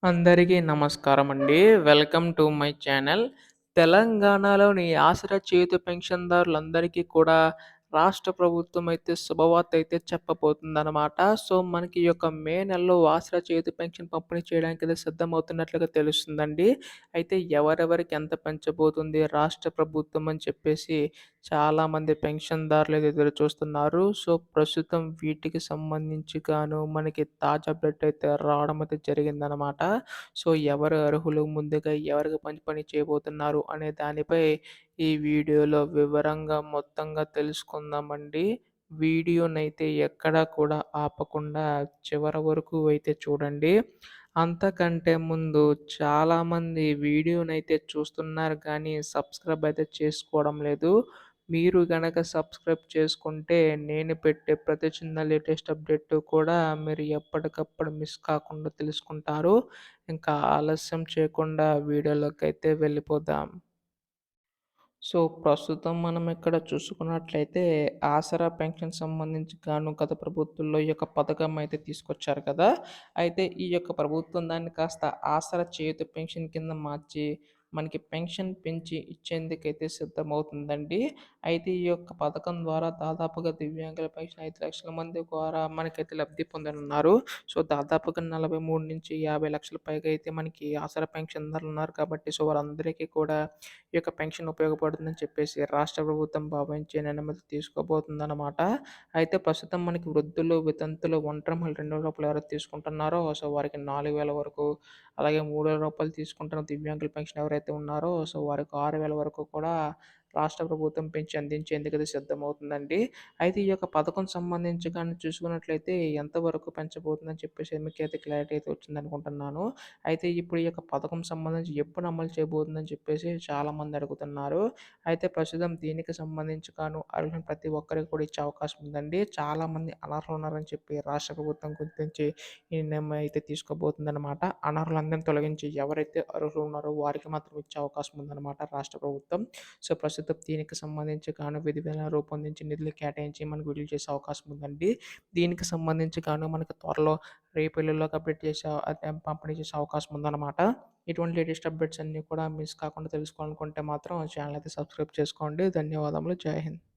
అందరికీ నమస్కారమండి. Welcome to my channel. తెలంగాణలోని ఆసరా చేయూత పెన్షన్‌దారులందరికీ కూడా రాష్ట్ర ప్రభుత్వం అయితే శుభవార్త అయితే చెప్పబోతుందనమాట. సో, మనకి ఈ యొక్క మే నెలలో ఆసరా చేయూత పెన్షన్ పంపిణీ చేయడానికైతే సిద్ధమవుతున్నట్లుగా తెలుస్తుందండి. అయితే ఎవరెవరికి ఎంత పెంచబోతుంది రాష్ట్ర ప్రభుత్వం అని చెప్పేసి చాలామంది పెన్షన్‌దారులైతే ఎదురు చూస్తున్నారు. సో, ప్రస్తుతం వీటికి సంబంధించి గాను మనకి తాజా అప్డేట్ అయితే రావడం అయితే జరిగిందనమాట. సో, ఎవరు అర్హులు? ముందుగా ఎవరికి పని చేయబోతున్నారు? అనే దానిపై ఈ వీడియోలో వివరంగా మొత్తంగా తెలుసుకుందామండి. వీడియోనైతే ఎక్కడా కూడా ఆపకుండా చివరి వరకు అయితే చూడండి. అంతకంటే ముందు చాలామంది వీడియోనైతే చూస్తున్నారు కానీ సబ్స్క్రైబ్ అయితే చేసుకోవడం లేదు. మీరు గనక సబ్స్క్రైబ్ చేసుకుంటే నేను పెట్టే ప్రతి చిన్న లేటెస్ట్ అప్డేట్ కూడా మీరు ఎప్పటికప్పుడు మిస్ కాకుండా తెలుసుకుంటారు. ఇంకా ఆలస్యం చేయకుండా వీడియోలోకైతే వెళ్ళిపోదాం. సో, ప్రస్తుతం మనం ఇక్కడ చూసుకున్నట్లయితే ఆసరా పెన్షన్ సంబంధించి గాను గత ప్రభుత్వంలో ఈ యొక్క పథకం అయితే తీసుకొచ్చారు కదా! అయితే ఈ యొక్క ప్రభుత్వం దాన్ని కాస్త ఆసరా చేయూత పెన్షన్ కింద మార్చి మనకి పెన్షన్ పెంచి ఇచ్చేందుకైతే సిద్ధమవుతుందండి. అయితే ఈ యొక్క పథకం ద్వారా దాదాపుగా దివ్యాంగుల పెన్షన్ 5,00,000 మంది ద్వారా మనకైతే లబ్ధి పొందనున్నారు. సో, దాదాపుగా 43-50 లక్షల పైగా అయితే మనకి ఆసరా పెన్షన్‌దారులున్నారు కాబట్టి సో, వారందరికీ కూడా ఈ యొక్క పెన్షన్ ఉపయోగపడుతుందని చెప్పేసి రాష్ట్ర ప్రభుత్వం భావించి నిర్ణయం తీసుకోబోతుందనమాట. అయితే ప్రస్తుతం మనకి వృద్ధులు, వితంతులు, ఒంటరి మహిళలు రూ. 2,000 ఎవరైతే తీసుకుంటున్నారో సో, వారికి 4,000 వరకు, అలాగే రూ. 3,000 తీసుకుంటున్న దివ్యాంగుల పెన్షన్ ఎవరైతే ఉన్నారో సో, వారికి 6,000 వరకు కూడా రాష్ట్ర ప్రభుత్వం పెంచి అందించేందుకైతే సిద్ధమవుతుందండి. అయితే ఈ యొక్క పథకం సంబంధించి గాని చూసుకున్నట్లయితే ఎంతవరకు పెంచబోతుందని చెప్పేసి మీకైతే క్లారిటీ అయితే వచ్చిందనుకుంటున్నాను. అయితే ఇప్పుడు ఈ యొక్క పథకం సంబంధించి ఎప్పుడు అమలు చేయబోతుందని చెప్పేసి చాలామంది అడుగుతున్నారు. అయితే ప్రస్తుతం దీనికి సంబంధించి అర్హులైన ప్రతి ఒక్కరికి కూడా ఇచ్చే అవకాశం ఉందండి. చాలామంది అనర్హులు ఉన్నారని చెప్పి రాష్ట్ర ప్రభుత్వం గుర్తించి ఈ నిర్ణయం అయితే తీసుకోబోతుందనమాట. అనర్హులందరిని తొలగించి ఎవరైతే అర్హులు ఉన్నారో వారికి మాత్రం ఇచ్చే అవకాశం ఉందనమాట రాష్ట్ర ప్రభుత్వం. సో, ప్రస్తుతం దీనికి సంబంధించి విధి విధానాలు రూపొందించి నిధులు కేటాయించి మనకు విడుదల చేసే అవకాశం ఉందండి. దీనికి సంబంధించి మనకి త్వరలో రేపు ఎల్లుండిలోగా అప్డేట్ చేసే పంపిణీ చేసే అవకాశం ఉందన్నమాట. ఇటువంటి లేటెస్ట్ అప్డేట్స్ అన్నీ కూడా మిస్ కాకుండా తెలుసుకోవాలనుకుంటే మాత్రం ఛానల్ అయితే సబ్స్క్రైబ్ చేసుకోండి. ధన్యవాదములు. జై హింద్.